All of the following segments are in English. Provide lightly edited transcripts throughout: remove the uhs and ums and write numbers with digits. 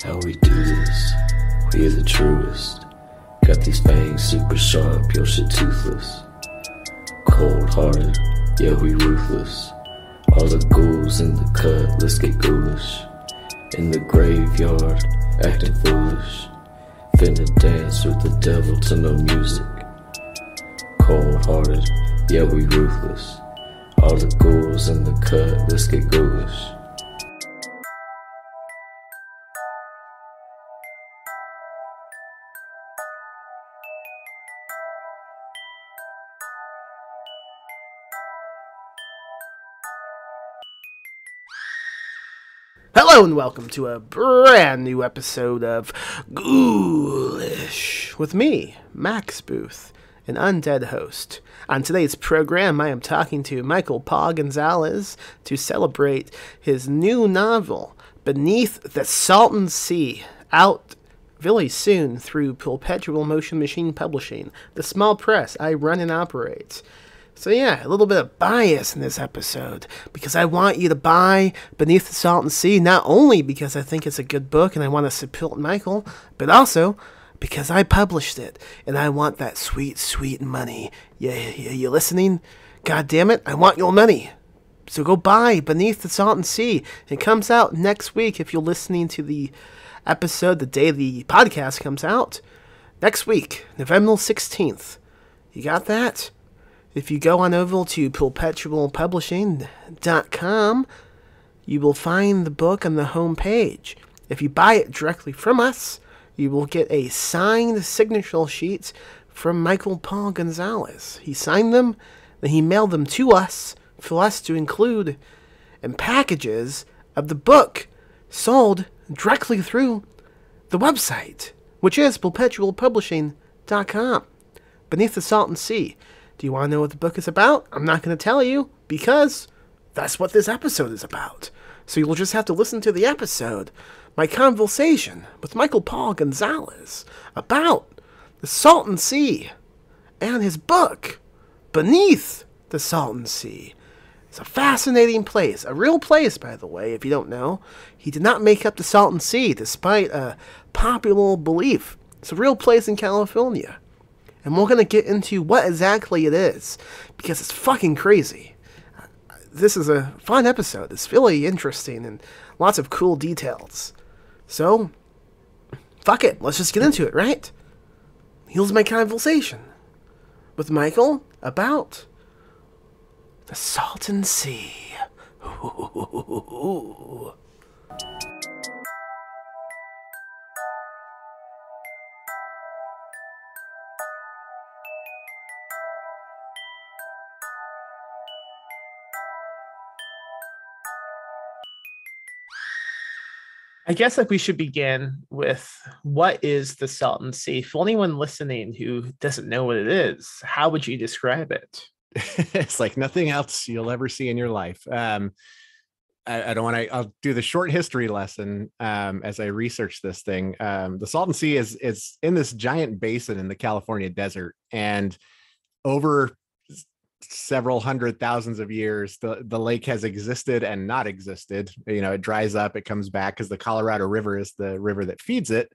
How we do this, we are the truest. Got these fangs super sharp, your shit toothless. Cold-hearted, yeah we ruthless. All the ghouls in the cut, let's get ghoulish. In the graveyard, acting foolish. Finna dance with the devil to no music. Cold-hearted, yeah we ruthless. All the ghouls in the cut, let's get ghoulish. Hello and welcome to a brand new episode of Ghoulish with me, Max Booth, an undead host. On today's program, I am talking to Paul Gonzalez to celebrate his new novel, Beneath the Salton Sea, out really soon through Perpetual Motion Machine Publishing, the small press I run and operate. So yeah, a little bit of bias in this episode, because I want you to buy Beneath the Salton Sea, not only because I think it's a good book and I want to support Michael, but also because I published it, and I want that sweet, sweet money. You listening? God damn it, I want your money. So go buy Beneath the Salton Sea. It comes out next week if you're listening to the episode the day the podcast comes out. Next week, November 16th. You got that? If you go on over to perpetualpublishing.com, you will find the book on the home page. If you buy it directly from us, you will get a signed signature sheet from Paul Gonzalez. He signed them, then he mailed them to us for us to include in packages of the book sold directly through the website, which is perpetualpublishing.com. Beneath the Salton Sea. Do you want to know what the book is about? I'm not going to tell you, because that's what this episode is about. So you'll just have to listen to the episode, my conversation with Paul Gonzalez about the Salton Sea and his book, Beneath the Salton Sea. It's a fascinating place, a real place, by the way, if you don't know. He did not make up the Salton Sea, despite a popular belief. It's a real place in California. And we're going to get into what exactly it is, because it's fucking crazy. This is a fun episode. It's really interesting and lots of cool details. So, fuck it. Let's just get into it, right? Here's my conversation with Michael about the Salton Sea. Ooh. I guess we should begin with, what is the Salton Sea? For anyone listening who doesn't know what it is, how would you describe it? It's like nothing else you'll ever see in your life. I don't want to. I'll do the short history lesson as I research this thing. The Salton Sea is in this giant basin in the California desert, and over several hundred thousands of years, the lake has existed and not existed. It dries up, it comes back, because the Colorado River is the river that feeds it.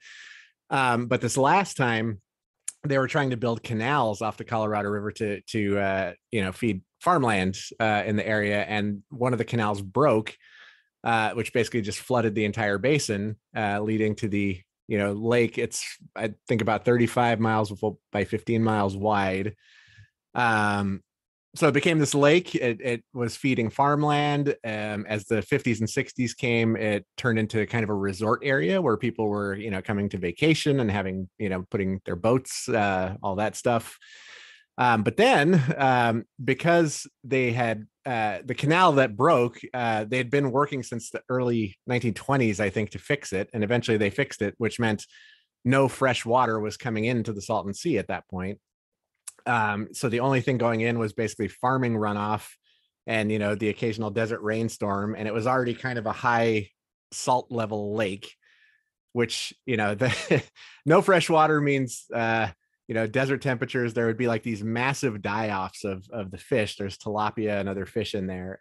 But this last time, they were trying to build canals off the Colorado River to feed farmland in the area, and one of the canals broke, which basically just flooded the entire basin, leading to the lake. It's, I think, about 35 miles by 15 miles wide. So it became this lake. It was feeding farmland. As the 50s and 60s came, it turned into kind of a resort area where people were, coming to vacation and having, putting their boats, all that stuff. But then, because they had the canal that broke, they had been working since the early 1920s, I think, to fix it. And eventually they fixed it, which meant no fresh water was coming into the Salton Sea at that point. So the only thing going in was basically farming runoff and, the occasional desert rainstorm. And it was already kind of a high salt level lake, which, no fresh water means, desert temperatures. There would be like these massive die-offs of the fish. There's tilapia and other fish in there.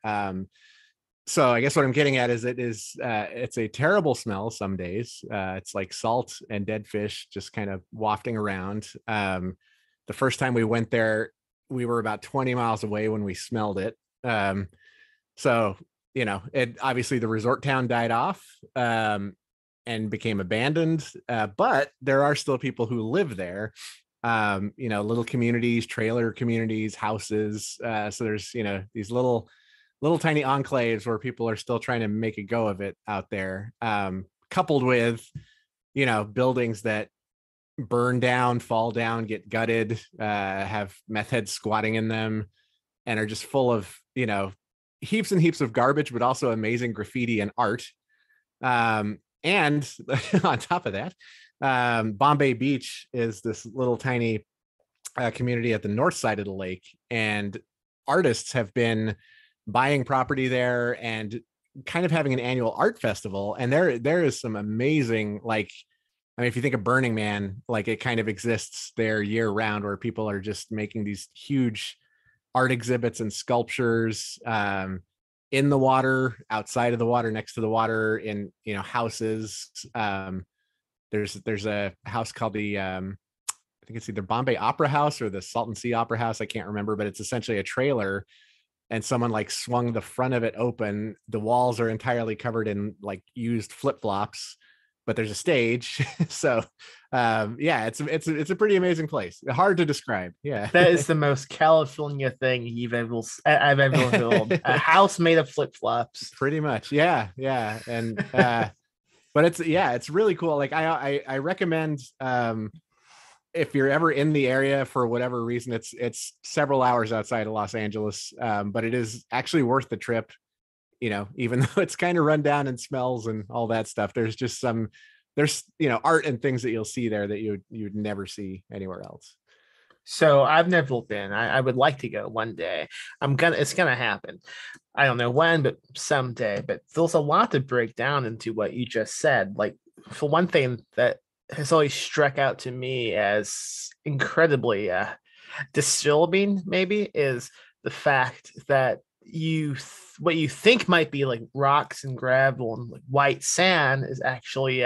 So I guess what I'm getting at is it's a terrible smell some days. It's like salt and dead fish just kind of wafting around. The first time we went there, we were about 20 miles away when we smelled it. So, it obviously the resort town died off and became abandoned. But there are still people who live there. Little communities, trailer communities, houses. So there's, these little tiny enclaves where people are still trying to make a go of it out there, coupled with, buildings that burn down, fall down, get gutted, have meth heads squatting in them, and are just full of, heaps and heaps of garbage, but also amazing graffiti and art. And on top of that, Bombay Beach is this little tiny community at the north side of the lake, and artists have been buying property there and kind of having an annual art festival. And there is some amazing, if you think of Burning Man, it kind of exists there year round, where people are just making these huge art exhibits and sculptures in the water, outside of the water, next to the water, in houses. There's a house called the I think it's either Bombay Opera House or the Salton Sea Opera House. I can't remember, but it's essentially a trailer, and someone swung the front of it open. The walls are entirely covered in used flip-flops, but there's a stage. So it's a pretty amazing place. Hard to describe. Yeah. That is the most California thing I've ever built. A house made of flip-flops. Pretty much. Yeah. Yeah. And but it's really cool. I recommend if you're ever in the area for whatever reason. It's several hours outside of Los Angeles, but it is actually worth the trip. Even though it's kind of run down and smells and all that stuff, there's art and things that you'll see there that you'd never see anywhere else. So I've never been. I would like to go one day. It's gonna happen. I don't know when, but someday. But there's a lot to break down into what you just said. For one thing that has always struck out to me as incredibly disturbing, maybe, is the fact that what you think might be rocks and gravel and white sand is actually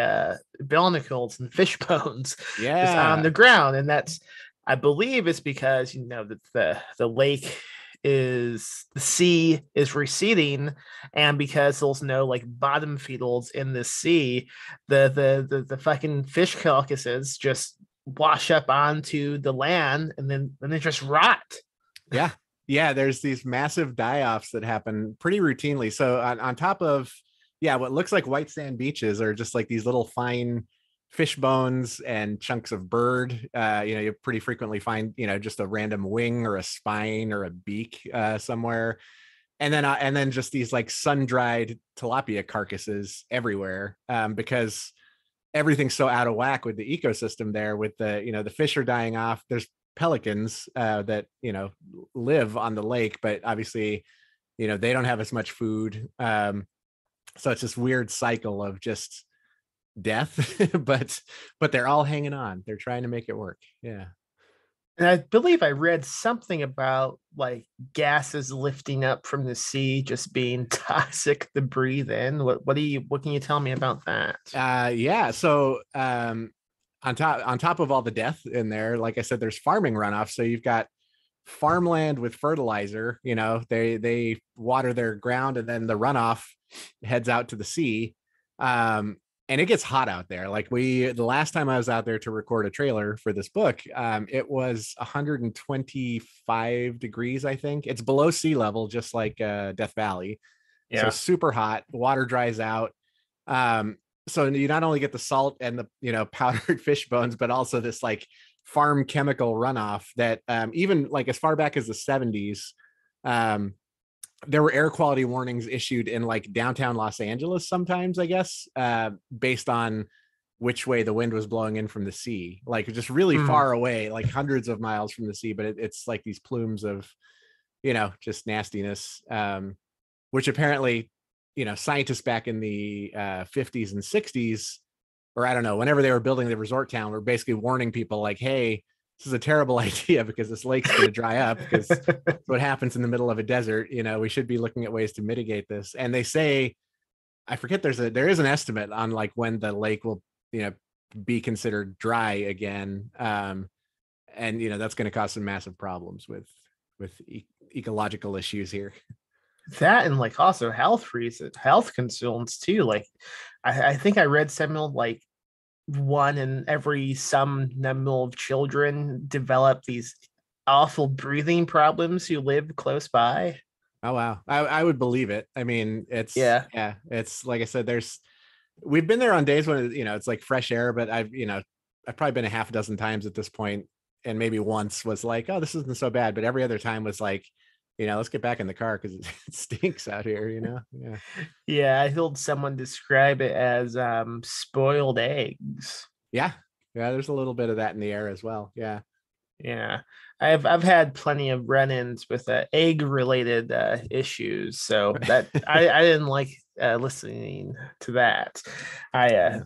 barnacles and fish bones just on the ground. And that's, I believe, it's because that the lake the sea is receding, and because there's no bottom feeders in the sea, the fucking fish carcasses just wash up onto the land, and then they just rot. Yeah, there's these massive die-offs that happen pretty routinely. So on top of, what looks like white sand beaches are just these little fine fish bones and chunks of bird. You pretty frequently find, just a random wing or a spine or a beak somewhere. And then just these sun-dried tilapia carcasses everywhere, because everything's so out of whack with the ecosystem there. With the fish are dying off. There's pelicans that live on the lake, but obviously they don't have as much food, so it's this weird cycle of just death. but they're all hanging on. They're trying to make it work. And I believe I read something about gases lifting up from the sea just being toxic to breathe in. What can you tell me about that? So on top of all the death in there, like I said, there's farming runoff. So you've got farmland with fertilizer. They water their ground, and then the runoff heads out to the sea. And it gets hot out there. The last time I was out there to record a trailer for this book, it was 125 degrees. I think it's below sea level, just like Death Valley. So super hot. Water dries out. So you not only get the salt and the powdered fish bones, but also this farm chemical runoff that even as far back as the 70s, there were air quality warnings issued in downtown Los Angeles sometimes, I guess, based on which way the wind was blowing in from the sea, just really far away, hundreds of miles from the sea. But it's these plumes of, just nastiness, which apparently, scientists back in the 50s and 60s, or I don't know, whenever they were building the resort town, were basically warning people hey, this is a terrible idea because this lake's going to dry up, because that's what happens in the middle of a desert. We should be looking at ways to mitigate this. And they say, I forget, there is an estimate on like when the lake will, be considered dry again. And that's going to cause some massive problems with ecological issues here. That, and like also health concerns too. Like I think I read something like 1 in every some number of children develop these awful breathing problems who live close by. Oh wow, I would believe it. I mean, it's it's like I said, we've been there on days when it's like fresh air, but I've probably been a half a dozen times at this point, and maybe once was like, oh, this isn't so bad, but every other time was like, let's get back in the car because it stinks out here. Yeah, I heard someone describe it as spoiled eggs. Yeah, there's a little bit of that in the air as well. Yeah. I've had plenty of run-ins with egg related issues, so that I didn't like listening to that. I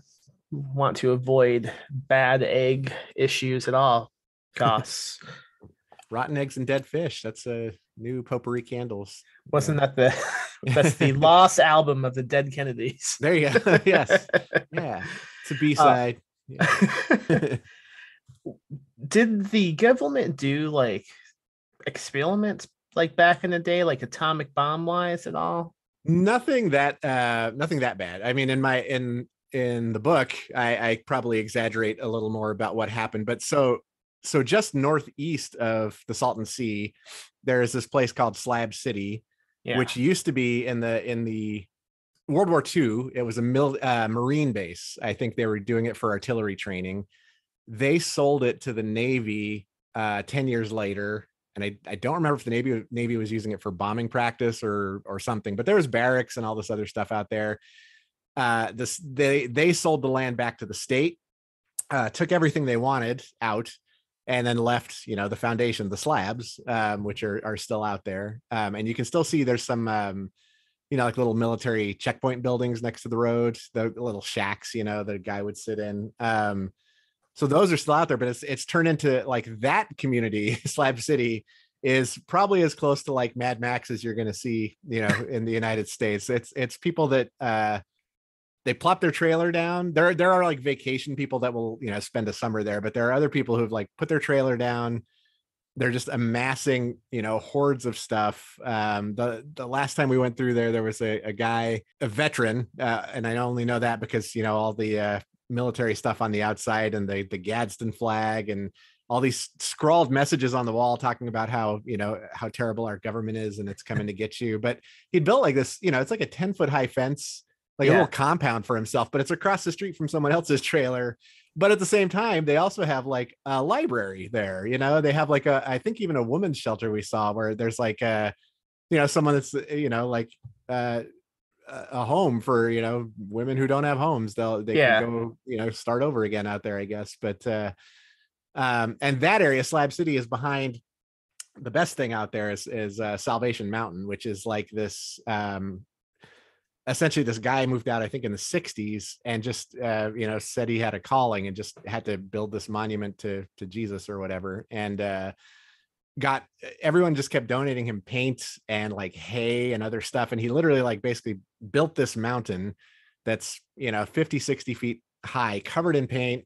want to avoid bad egg issues at all costs. Rotten eggs and dead fish, that's a new potpourri candles. Wasn't that that's the Lost album of the Dead Kennedys? There you go. Yes. Yeah, it's a B-side. Did the government do like experiments like back in the day, like atomic bomb wise at all? Nothing that bad. I mean, in the book, I probably exaggerate a little more about what happened, but so just northeast of the Salton Sea, there is this place called Slab City, which used to be in the World War II. It was a Marine base. I think they were doing it for artillery training. They sold it to the Navy 10 years later. And I don't remember if the Navy was using it for bombing practice or something, but there was barracks and all this other stuff out there. They sold the land back to the state, took everything they wanted out, and then left, the foundation, the slabs, which are still out there. And you can still see there's some, like little military checkpoint buildings next to the road, the little shacks, the guy would sit in. So those are still out there, but it's turned into like that community. Slab City is probably as close to like Mad Max as you're going to see, in the United States. It's people that they plop their trailer down. There are like vacation people that will, spend a summer there, but there are other people who've like put their trailer down. They're just amassing, hordes of stuff. The last time we went through there was a guy, a veteran, and I only know that because all the military stuff on the outside and the Gadsden flag and all these scrawled messages on the wall talking about how terrible our government is and it's coming to get you. But he built like this, it's like a 10-foot high fence, like a little compound for himself, but it's across the street from someone else's trailer. But at the same time, they also have like a library there. They have like I think even a women's shelter we saw where there's like someone that's like a home for women who don't have homes. They can go start over again out there, I guess. But and that area, Slab City, is behind. The best thing out there is Salvation Mountain, which is like this. Essentially, this guy moved out, I think, in the 60s, and just said he had a calling and just had to build this monument to Jesus or whatever, and everyone just kept donating him paint and like hay and other stuff, and he literally like basically built this mountain that's 50, 60 feet high, covered in paint,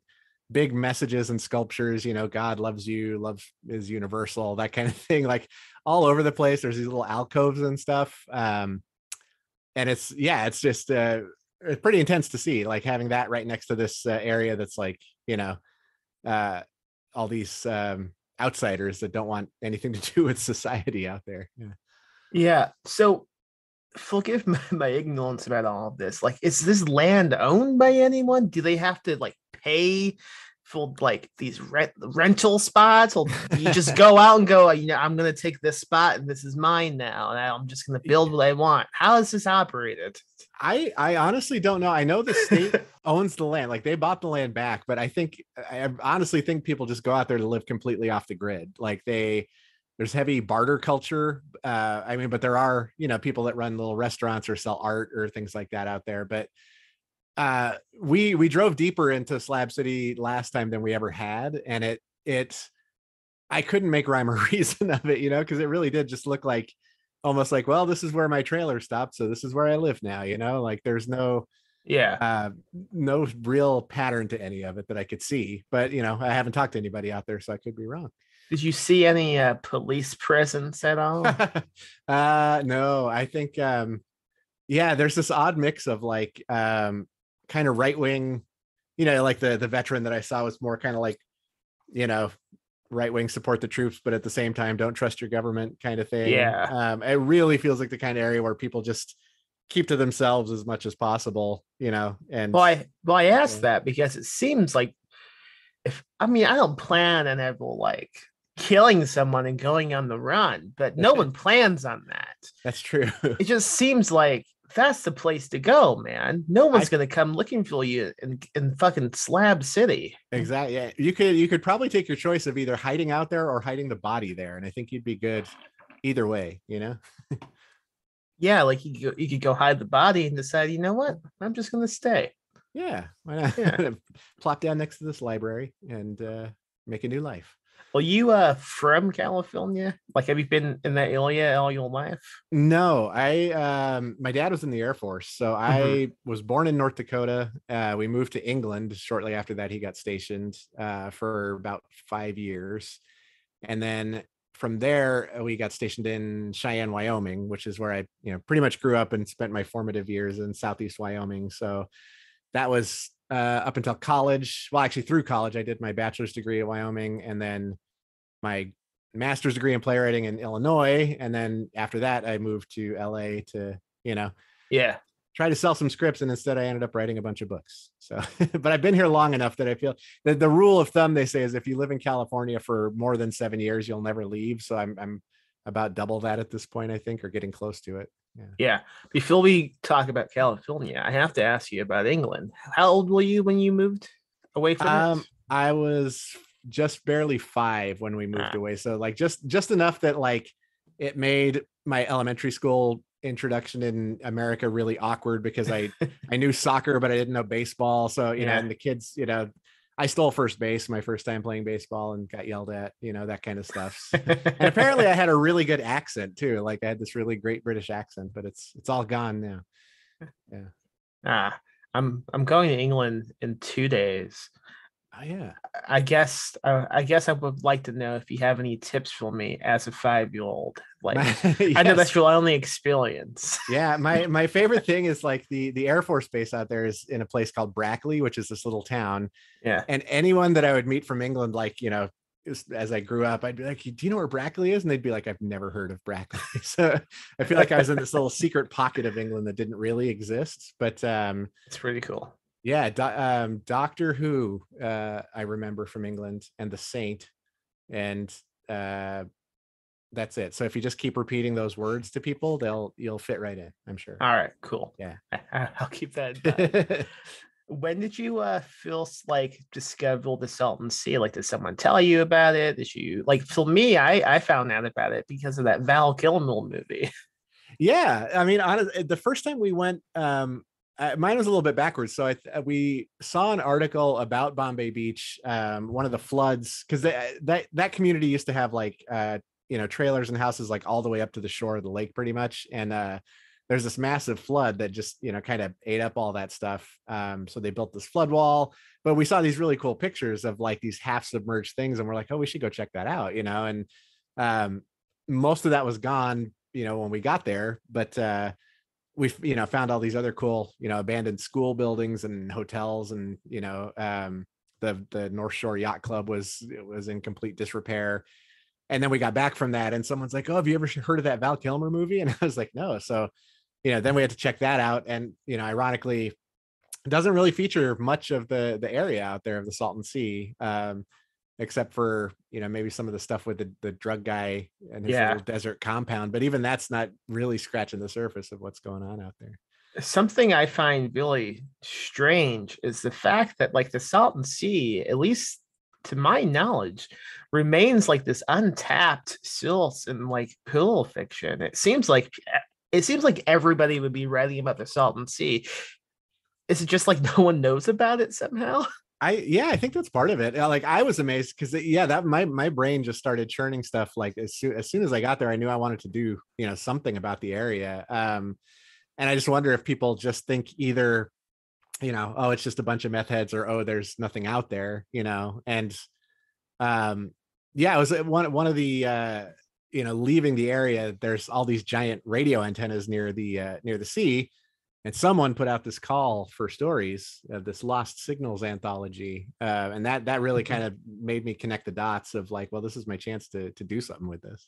big messages and sculptures, God loves you, love is universal, that kind of thing, like all over the place. There's these little alcoves and stuff. And it's just it's pretty intense to see, like having that right next to this area that's like all these outsiders that don't want anything to do with society out there. So forgive my ignorance about all of this. Like, is this land owned by anyone? Do they have to like pay for like these rental spots, or do you just go out and go, I'm going to take this spot and this is mine now, and I'm just going to build what I want? How is this operated? I honestly don't know. I know the state owns the land, like they bought the land back, but I honestly think people just go out there to live completely off the grid. Like there's heavy barter culture. But there are, people that run little restaurants or sell art or things like that out there. But we drove deeper into Slab City last time than we ever had, and I couldn't make rhyme or reason of it, because it really did just look like almost like, well, this is where my trailer stopped, so this is where I live now, like there's Yeah. no real pattern to any of it that I could see. But I haven't talked to anybody out there, so I could be wrong. Did you see any police presence at all? No, I think yeah, there's this odd mix of like kind of right wing, like the veteran that I saw was more kind of like, right wing support the troops, but at the same time don't trust your government kind of thing. Yeah. It really feels like the kind of area where people just keep to themselves as much as possible, and I asked that because it seems like I don't plan on ever like killing someone and going on the run, but no one plans on that. That's true. It just seems like that's the place to go, man. No one's gonna come looking for you in fucking Slab City. Exactly. Yeah. You could probably take your choice of either hiding out there or hiding the body there, and I think you'd be good either way. Yeah, like you could go hide the body and decide, you know what, I'm just gonna stay. Yeah, why not? Yeah. Plop down next to this library and make a new life. Well, you from California? Like, have you been in that area all your life? No, my dad was in the Air Force, so I was born in North Dakota. We moved to England shortly after that. He got stationed for about 5 years, and then from there we got stationed in Cheyenne, Wyoming, which is where I pretty much grew up and spent my formative years in Southeast Wyoming. So that was up until college. Well, actually through college, I did my bachelor's degree at Wyoming and then my master's degree in playwriting in Illinois. And then after that, I moved to LA to, try to sell some scripts. And instead I ended up writing a bunch of books. So, but I've been here long enough that I feel that the rule of thumb, they say, is if you live in California for more than 7 years, you'll never leave. So I'm about double that at this point, I think, or getting close to it. Yeah. Before we talk about California, I have to ask you about England. How old were you when you moved away from it? I was just barely 5 when we moved away. So like just enough that like it made my elementary school introduction in America really awkward because I knew soccer, but I didn't know baseball. So, and the kids, I stole first base my first time playing baseball and got yelled at, that kind of stuff. And apparently I had a really good accent too. Like I had this really great British accent, but it's all gone now. Yeah. I'm going to England in 2 days. Oh, yeah. I guess I would like to know if you have any tips for me as a 5-year-old. Like, yes. I know that's your only experience. Yeah, my favorite thing is like the Air Force base out there is in a place called Brackley, which is this little town. Yeah. And anyone that I would meet from England, like, as I grew up, I'd be like, do you know where Brackley is? And they'd be like, I've never heard of Brackley. So I feel like I was in this little secret pocket of England that didn't really exist. But it's pretty cool. Yeah, Doctor Who, I remember from England, and The Saint, and that's it. So if you just keep repeating those words to people, you'll fit right in, I'm sure. All right, cool. Yeah, I'll keep that in mind. When did you first like discover the Salton Sea? Like, did someone tell you about it? Did you like? For me, I found out about it because of that Val Kilmer movie. Yeah, I mean, honestly, the first time we went, mine was a little bit backwards. So we saw an article about Bombay Beach, one of the floods, because that community used to have like trailers and houses like all the way up to the shore of the lake, pretty much. And there's this massive flood that just kind of ate up all that stuff. So they built this flood wall. But we saw these really cool pictures of like these half submerged things, and we're like, oh, we should go check that out, And most of that was gone, when we got there, but we found all these other cool abandoned school buildings and hotels, and the North Shore Yacht Club was in complete disrepair. And then we got back from that and someone's like, oh, have you ever heard of that Val Kilmer movie? And I was like, no. So then we had to check that out, and ironically it doesn't really feature much of the area out there of the Salton Sea, except for maybe some of the stuff with the drug guy and his little desert compound, but even that's not really scratching the surface of what's going on out there. Something I find really strange is the fact that like the Salton Sea, at least to my knowledge, remains like this untapped source in like pillow fiction. It seems like everybody would be writing about the Salton Sea. Is it just like no one knows about it somehow? I think that's part of it. Like I was amazed because that my brain just started churning stuff. Like as soon as I got there, I knew I wanted to do, something about the area. And I just wonder if people just think either, oh, it's just a bunch of meth heads, or oh, there's nothing out there, and it was one of the leaving the area, there's all these giant radio antennas near the sea, and someone put out this call for stories of this lost signals anthology, and that really kind of made me connect the dots of like, well, this is my chance to do something with this.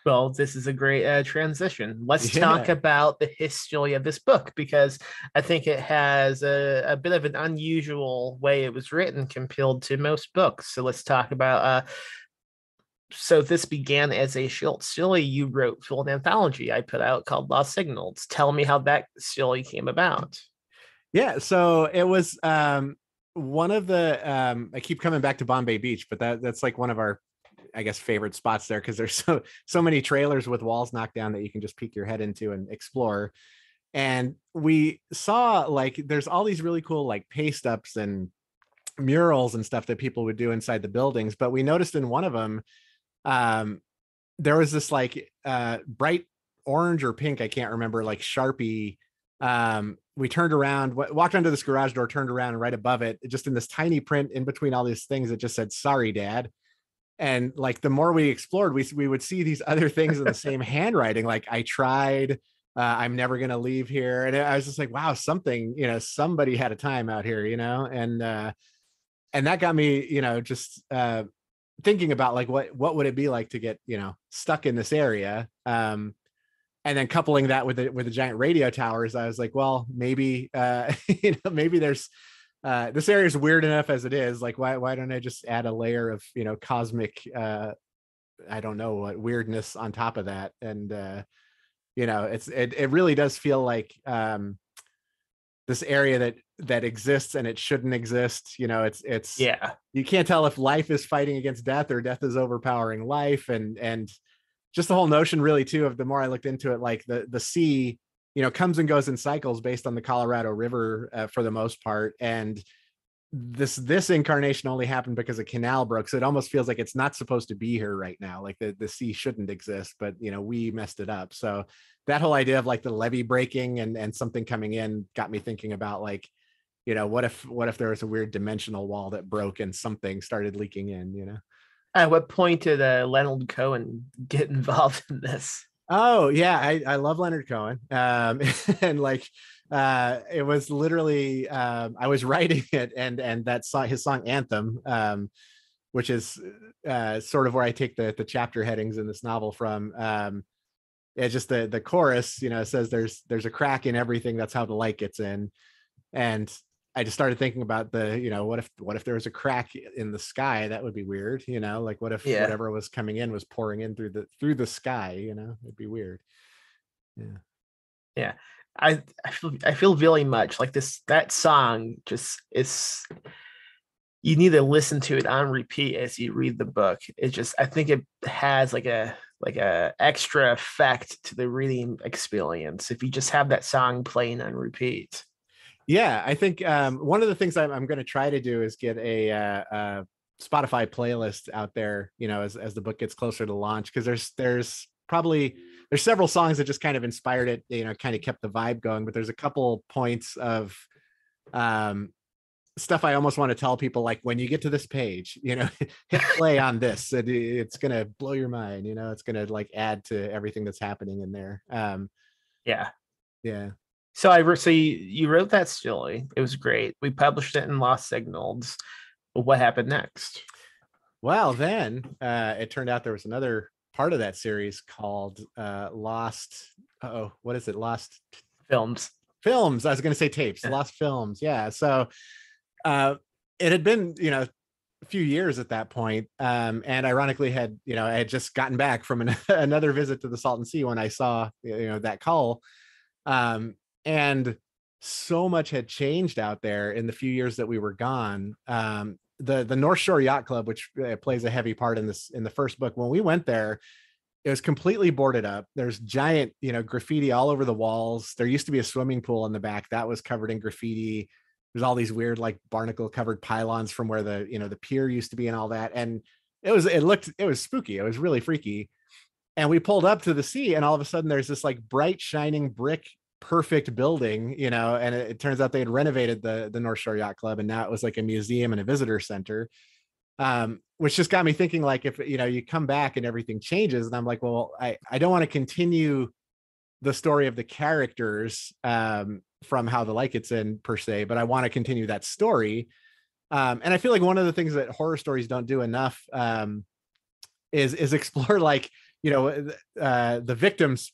Well, this is a great transition. Let's talk about the history of this book, because I think it has a bit of an unusual way it was written compared to most books. So let's talk about so this began as a short story you wrote for an anthology I put out called Lost Signals. Tell me how that story came about. Yeah, so it was one of the I keep coming back to Bombay Beach, but that's like one of our, I guess, favorite spots there, because there's so many trailers with walls knocked down that you can just peek your head into and explore. And we saw like there's all these really cool like paste ups and murals and stuff that people would do inside the buildings, but we noticed in one of them there was this like bright orange or pink, I can't remember, like Sharpie. We turned around, walked under this garage door, turned around, and right above it, just in this tiny print in between all these things, it just said, "Sorry, Dad." And like the more we explored, we would see these other things in the same handwriting, like "I tried," "I'm never gonna leave here." And I was just like, wow, something, somebody had a time out here, and that got me, just thinking about like what would it be like to get stuck in this area, and then coupling that with the giant radio towers, I was like, well, maybe maybe there's this area is weird enough as it is, like why don't I just add a layer of cosmic I don't know what weirdness on top of that. And it really does feel like this area that exists and it shouldn't exist. It's you can't tell if life is fighting against death or death is overpowering life. And just the whole notion really too of, the more I looked into it, like the sea, comes and goes in cycles based on the Colorado River for the most part. And this incarnation only happened because a canal broke. So it almost feels like it's not supposed to be here right now. Like the sea shouldn't exist, but we messed it up. So that whole idea of like the levee breaking and something coming in got me thinking about like, what if there was a weird dimensional wall that broke and something started leaking in, At what point did Leonard Cohen get involved in this? Oh yeah, I love Leonard Cohen, and like it was literally I was writing it, and that song, his song Anthem, which is sort of where I take the chapter headings in this novel from. It's just the chorus, says there's a crack in everything, that's how the light gets in. And I just started thinking about what if there was a crack in the sky? That would be weird, like what if whatever was coming in was pouring in through the sky, it'd be weird. Yeah. I feel really much like that song just is, you need to listen to it on repeat as you read the book. I think it has like a extra effect to the reading experience if you just have that song playing on repeat. Yeah, I think one of the things I'm going to try to do is get a Spotify playlist out there, as the book gets closer to launch, because there's several songs that just kind of inspired it, kind of kept the vibe going, but there's a couple points of stuff I almost want to tell people, like when you get to this page, hit play on this, it's going to blow your mind, it's going to like add to everything that's happening in there. Yeah. So you wrote that story. It was great. We published it in Lost Signals. What happened next? Well, then it turned out there was another part of that series called Lost. What is it? Lost Films. I was going to say tapes. Lost Films. Yeah. So it had been, a few years at that point, and ironically I had just gotten back from another visit to the Salton Sea when I saw that call. And so much had changed out there in the few years that we were gone. The North Shore Yacht Club, which plays a heavy part in the first book, when we went there, it was completely boarded up. There's giant, graffiti all over the walls. There used to be a swimming pool in the back that was covered in graffiti. there's all these weird like barnacle covered pylons from where the, the pier used to be and all that. And it was spooky. It was really freaky. And we pulled up to the sea, and all of a sudden there's this like bright shining brick perfect building, and it turns out they had renovated the North Shore Yacht Club, and now it was like a museum and a visitor center, which just got me thinking, like, if you come back and everything changes, and I'm like, well, I don't want to continue the story of the characters from How the Light Gets In per se, but I want to continue that story. And I feel like one of the things that horror stories don't do enough is explore, like, the victim's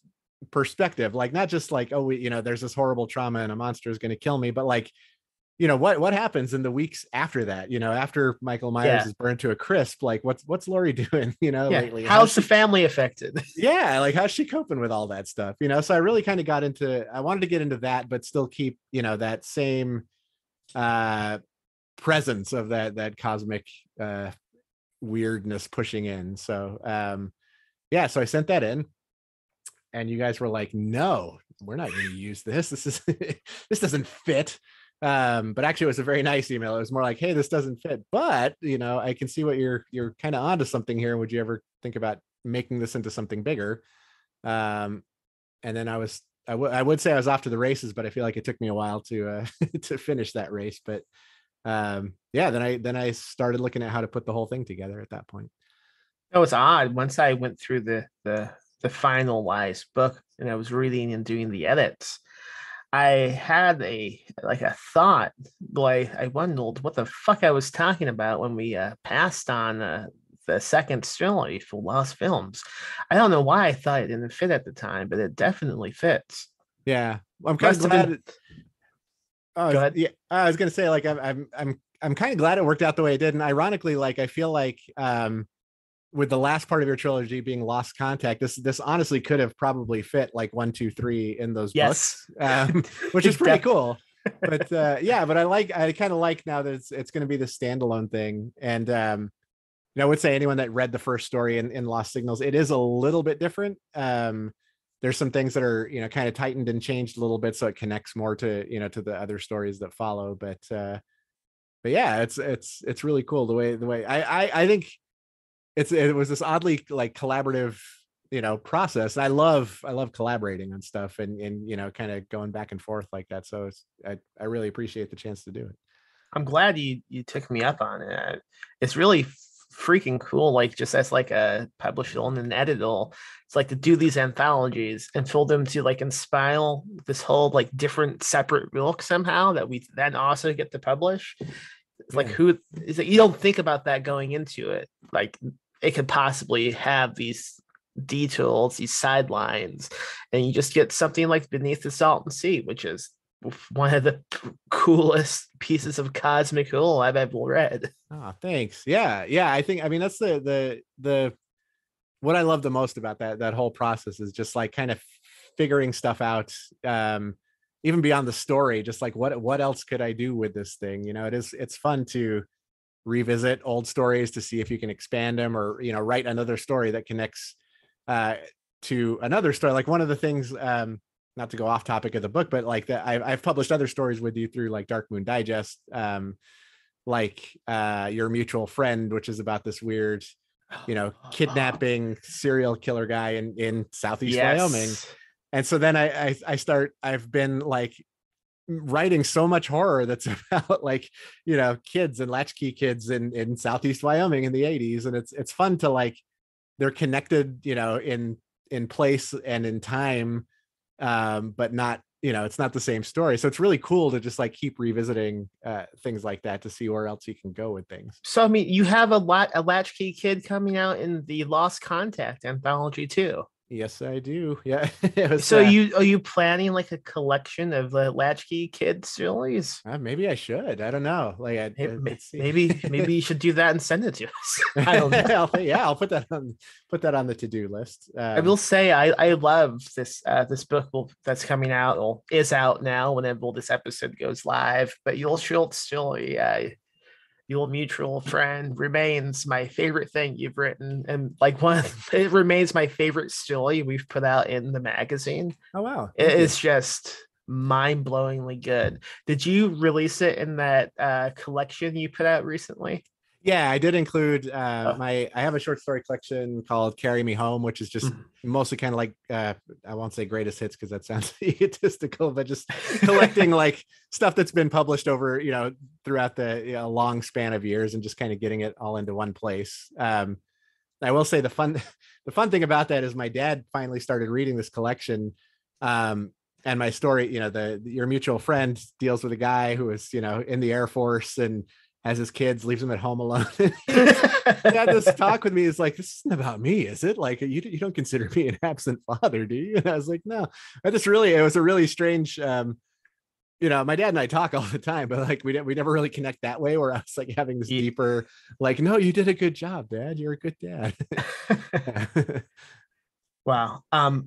perspective, like not just like, oh, there's this horrible trauma and a monster is going to kill me, but like, what happens in the weeks after that, after Michael Myers is burned to a crisp, like what's Laurie doing, lately? How's the family affected? Yeah. Like, how's she coping with all that stuff? So I really kind of I wanted to get into that, but still keep, that same presence of that cosmic weirdness pushing in. So so I sent that in, and you guys were like, no, we're not going to use this. This doesn't fit. But actually it was a very nice email. It was more like, hey, this doesn't fit, but I can see what you're kind of onto something here. Would you ever think about making this into something bigger? And then I would say I was off to the races, but I feel like it took me a while to to finish that race. But then I started looking at how to put the whole thing together at that point. That was odd. Once I went through the finalized book and I was reading and doing the edits, I had a thought. Boy, I wondered what the fuck I was talking about when we passed on the second story for Lost Films. I don't know why I thought it didn't fit at the time, but it definitely fits. Yeah, I'm kind of glad. Go ahead. Yeah, I was gonna say, like, I'm kind of glad it worked out the way it did, and ironically, like, I feel like with the last part of your trilogy being Lost Contact, this honestly could have probably fit like 1, 2, 3 in those books, which is pretty cool. But but I kind of like now that it's going to be the standalone thing. And I would say anyone that read the first story in Lost Signals, it is a little bit different. There's some things that are kind of tightened and changed a little bit, so it connects more to to the other stories that follow. But yeah, it's really cool the way I think it was this oddly like collaborative process. I love collaborating on stuff and kind of going back and forth like that. So I really appreciate the chance to do it. I'm glad you took me up on it. It's really freaking cool, like just as like a publisher and an editor, it's like to do these anthologies and for them to like inspire this whole like different separate book somehow that we then also get to publish. It's like, who is it? You don't think about that going into it. Like it could possibly have these details, these sidelines, and you just get something like Beneath the Salton Sea, which is one of the coolest pieces of cosmic horror I've ever read. Oh, thanks. Yeah. I think, I mean, that's the what I love the most about that whole process is just like kind of figuring stuff out. Even beyond the story, just like what else could I do with this thing? It's fun to revisit old stories to see if you can expand them or, write another story that connects to another story. Like one of the things, not to go off topic of the book, but like that I've published other stories with you through like Dark Moon Digest, like Your Mutual Friend, which is about this weird, kidnapping serial killer guy in Southeast Wyoming. And so then I've been like writing so much horror that's about like, kids and latchkey kids in Southeast Wyoming in the 80s. And it's fun to like, they're connected, in place and in time, but not, it's not the same story. So it's really cool to just like keep revisiting things like that to see where else you can go with things. So, I mean, you have a latchkey kid coming out in the Lost Contact anthology too. Yes, I do. Yeah. So are you planning like a collection of latchkey kid stories? Maybe I should. I don't know. Like maybe you should do that and send it to us. I don't know. I'll put that on the to-do list. I will say I love this book that's coming out or is out now whenever this episode goes live. But your short story, Your Mutual Friend, remains my favorite thing you've written, and like it remains my favorite story we've put out in the magazine. Oh wow! It is just mind-blowingly good. Did you release it in that collection you put out recently? Yeah, I did include Oh. I have a short story collection called Carry Me Home, which is just mostly kind of like I won't say greatest hits because that sounds egotistical, but just collecting like stuff that's been published over, you know, throughout the long span of years and just kind of getting it all into one place. I will say the fun thing about that is my dad finally started reading this collection. And my story, you know, your mutual friend deals with a guy who is, you know, in the Air Force and has his kids, leaves them at home alone. He had this talk with me. It's like, this isn't about me, is it? Like, you don't consider me an absent father, do you? And I was like, no. It was a really strange, you know, my dad and I talk all the time, but like, we never really connect that way, where I was like having this deeper, like, no, you did a good job, Dad. You're a good dad. Wow.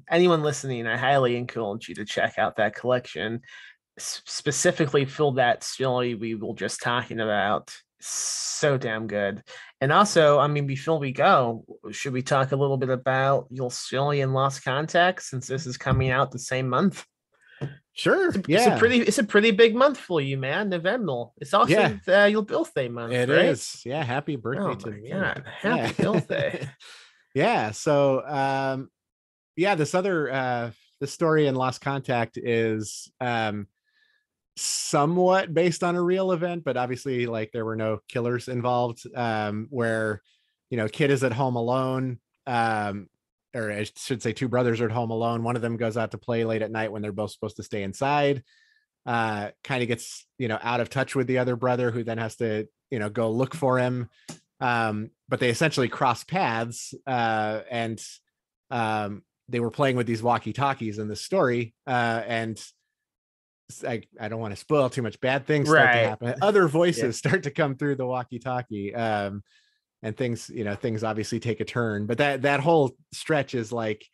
Anyone listening, I highly encourage you to check out that collection. Specifically for that story we were just talking about. So damn good. And also, I mean, before we go, should we talk a little bit about your story in Lost Contact, since this is coming out the same month? Sure. It's a pretty big month for you, man. November. It's also your birthday month. It right? is. Yeah. Happy birthday to me. God, happy birthday. Yeah. So this other the story in Lost Contact is somewhat based on a real event, but obviously like there were no killers involved, where, you know, kid is at home alone, or I should say two brothers are at home alone. One of them goes out to play late at night when they're both supposed to stay inside, kind of gets, you know, out of touch with the other brother, who then has to, you know, go look for him. But they essentially cross paths, and they were playing with these walkie-talkies in the story, and I don't want to spoil too much. Bad things start to happen. Other voices start to come through the walkie-talkie, and things obviously take a turn. But that whole stretch is like,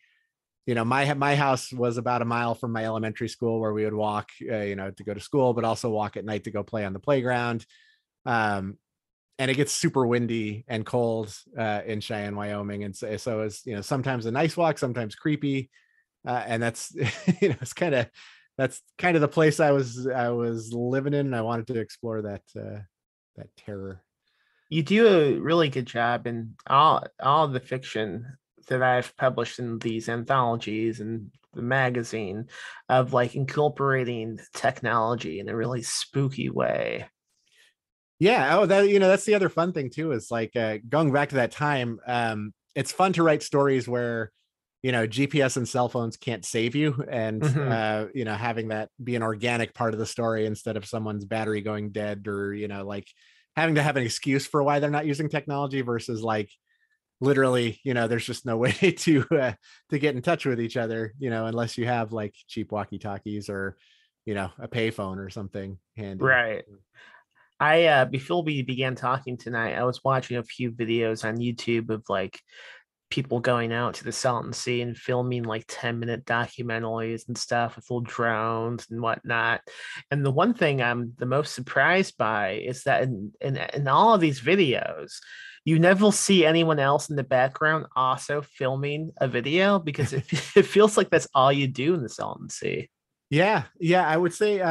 you know, my house was about a mile from my elementary school, where we would walk, you know, to go to school, but also walk at night to go play on the playground. And it gets super windy and cold in Cheyenne, Wyoming, and so it's, you know, sometimes a nice walk, sometimes creepy, and that's you know, that's kind of the place I was living in, and I wanted to explore that terror. You do a really good job in all the fiction that I've published in these anthologies and the magazine, of like incorporating technology in a really spooky way. Yeah. Oh, that, you know, that's the other fun thing too, is like going back to that time. It's fun to write stories where, you know, GPS and cell phones can't save you, and you know, having that be an organic part of the story instead of someone's battery going dead, or, you know, like having to have an excuse for why they're not using technology, versus like literally, you know, there's just no way to get in touch with each other, you know, unless you have like cheap walkie-talkies or, you know, a payphone or something handy. Right. I before we began talking tonight, I was watching a few videos on YouTube of like people going out to the Salton Sea and filming like 10-minute documentaries and stuff with little drones and whatnot. And the one thing I'm the most surprised by is that in all of these videos, you never see anyone else in the background also filming a video, because it feels like that's all you do in the Salton Sea. Yeah. I would say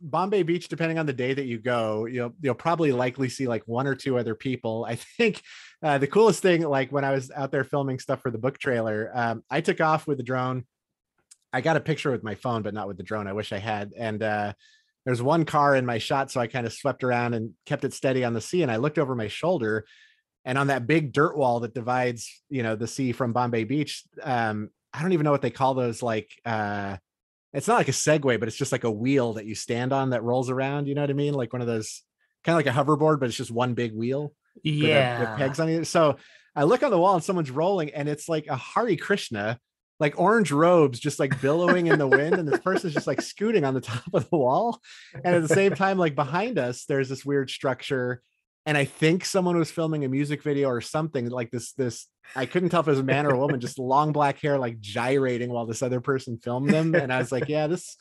Bombay Beach, depending on the day that you go, you'll probably likely see like one or two other people. I think the coolest thing, like when I was out there filming stuff for the book trailer, I took off with the drone. I got a picture with my phone, but not with the drone. I wish I had. And there's one car in my shot, so I kind of swept around and kept it steady on the sea. And I looked over my shoulder, and on that big dirt wall that divides, you know, the sea from Bombay Beach, I don't even know what they call those, like it's not like a Segway, but it's just like a wheel that you stand on that rolls around. You know what I mean? Like one of those, kind of like a hoverboard, but it's just one big wheel. Yeah. With pegs on it. So I look on the wall and someone's rolling, and it's like a Hare Krishna, like orange robes, just like billowing in the wind. And this person's just like scooting on the top of the wall. And at the same time, like behind us, there's this weird structure. And I think someone was filming a music video or something like this, I couldn't tell if it was a man or a woman, just long black hair, like gyrating while this other person filmed them. And I was like, yeah, this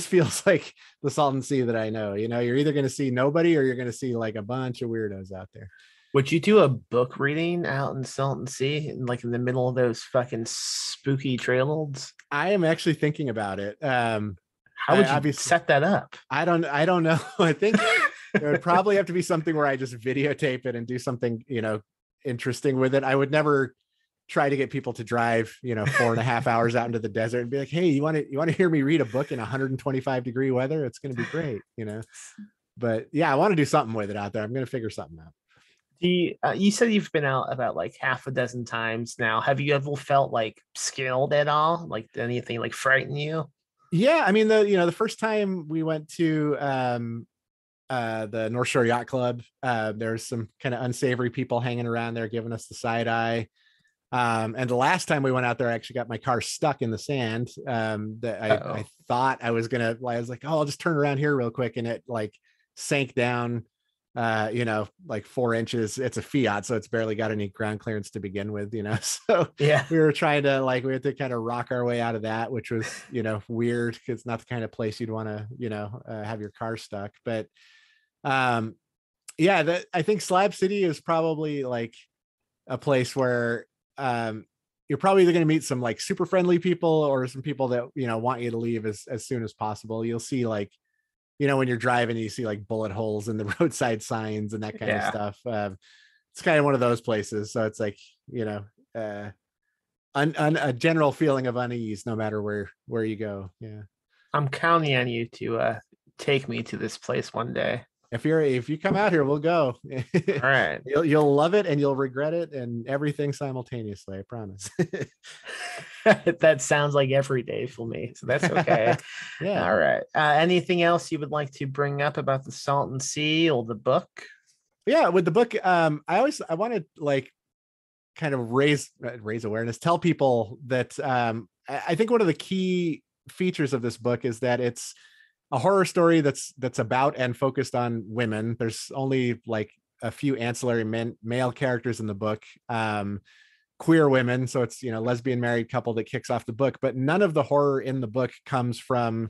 feels like the Salton Sea that I know. You know, you're either going to see nobody or you're going to see like a bunch of weirdos out there. Would you do a book reading out in Salton Sea, like in the middle of those fucking spooky trailheads? I am actually thinking about it. How would you set that up? I don't know. I think there would probably have to be something where I just videotape it and do something, interesting with it. I would never try to get people to drive, 4.5 hours out into the desert and be like, hey, you want to hear me read a book in 125-degree weather? It's going to be great, but yeah, I want to do something with it out there. I'm going to figure something out. You said you've been out about like half a dozen times now. Have you ever felt like scared at all? Like anything like frighten you? Yeah. I mean, the first time we went to, the North Shore Yacht Club, there's some kind of unsavory people hanging around there giving us the side eye. And the last time we went out there, I actually got my car stuck in the sand. That I thought I was like, oh, I'll just turn around here real quick. And it like sank down, like 4 inches. It's a Fiat, so it's barely got any ground clearance to begin with, So yeah, we were trying to we had to kind of rock our way out of that, which was, weird because it's not the kind of place you'd want to, have your car stuck. But yeah, I think Slab City is probably like a place where you're probably either going to meet some like super friendly people or some people that want you to leave as soon as possible. You'll see like when you're driving, you see like bullet holes in the roadside signs and that kind of stuff. It's kind of one of those places, so it's like a general feeling of unease no matter where you go. Yeah, I'm counting on you to take me to this place one day. If you come out here, we'll go. All right. You'll love it and you'll regret it and everything simultaneously, I promise. That sounds like every day for me, so that's okay. Yeah. All right. Anything else you would like to bring up about the Salton Sea or the book? Yeah, with the book, I want to like kind of raise awareness, tell people that I think one of the key features of this book is that it's a horror story that's about and focused on women. There's only like a few ancillary male characters in the book, queer women. So it's, lesbian married couple that kicks off the book, but none of the horror in the book comes from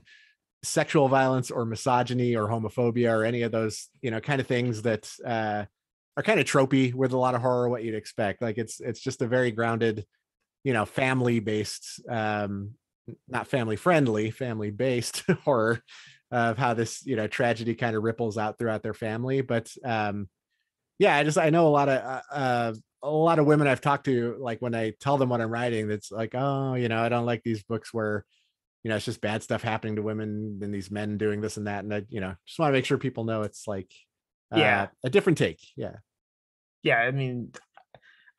sexual violence or misogyny or homophobia or any of those, kind of things that are kind of tropey with a lot of horror, what you'd expect. Like it's just a very grounded, family based, not family friendly, family based horror of how this, tragedy kind of ripples out throughout their family. But yeah, I know a lot of women I've talked to, like when I tell them what I'm writing, that's like, oh, I don't like these books where, it's just bad stuff happening to women and these men doing this and that. And I, just want to make sure people know it's like, a different take. Yeah. Yeah. I mean,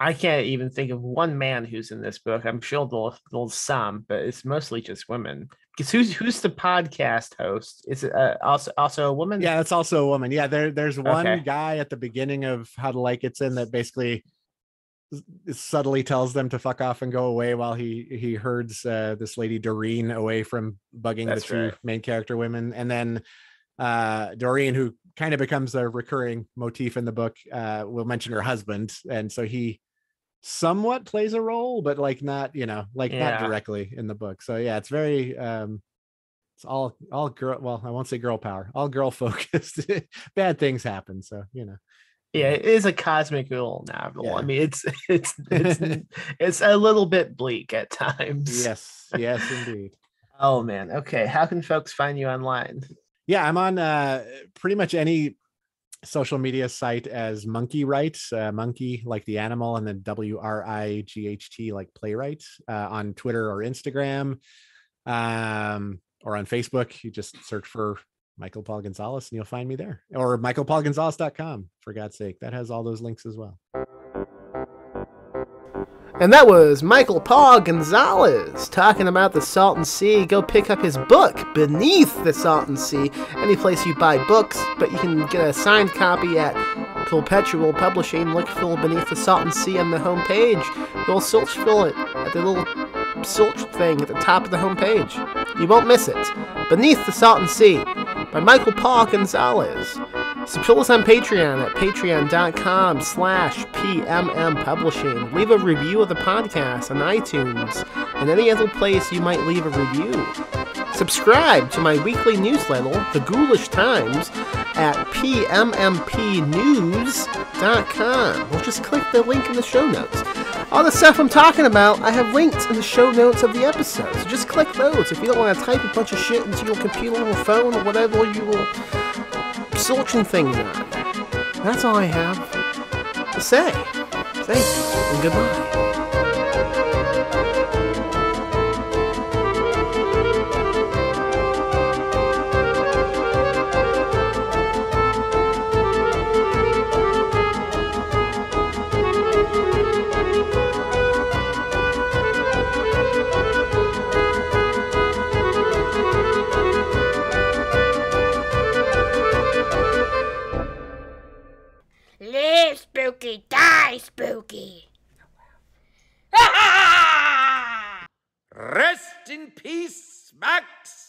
I can't even think of one man who's in this book. I'm sure there's some, but it's mostly just women. Because who's the podcast host? Is it also a woman? Yeah, it's also a woman. Yeah, there's one guy at the beginning of How to Like It's in that basically subtly tells them to fuck off and go away while he herds this lady Doreen away from bugging the two main character women. And then Doreen, who kind of becomes a recurring motif in the book, will mention her husband, and so he somewhat plays a role, but like not not directly in the book. So yeah, it's very it's all girl, well, I won't say girl power, all girl focused. Bad things happen, so yeah, it is a cosmic girl novel. Yeah. I mean, it's a little bit bleak at times. Yes indeed. Oh man. Okay, how can folks find you online? Yeah, I'm on pretty much any social media site as Monkey Wright, monkey like the animal, and then WRIGHT like playwright, on Twitter or Instagram, or on Facebook. You just search for Michael Paul Gonzalez and you'll find me there, or michaelpaulgonzalez.com, for God's sake. That has all those links as well. And that was Michael Paul Gonzalez talking about the Salton Sea. Go pick up his book, Beneath the Salton Sea, any place you buy books, but you can get a signed copy at Perpetual Publishing. Look for Beneath the Salton Sea on the homepage. You'll search for it at the little search thing at the top of the homepage. You won't miss it. Beneath the Salton Sea by Michael Paul Gonzalez. Support us on Patreon at patreon.com/PMM Publishing. Leave a review of the podcast on iTunes and any other place you might leave a review. Subscribe to my weekly newsletter, The Ghoulish Times, at pmmPnews.com. Or just click the link in the show notes. All the stuff I'm talking about, I have linked in the show notes of the episode. So just click those if you don't want to type a bunch of shit into your computer or phone or whatever you will searching things on. That's all I have to say. Thank you and goodbye. Live spooky, die spooky. Rest in peace, Max.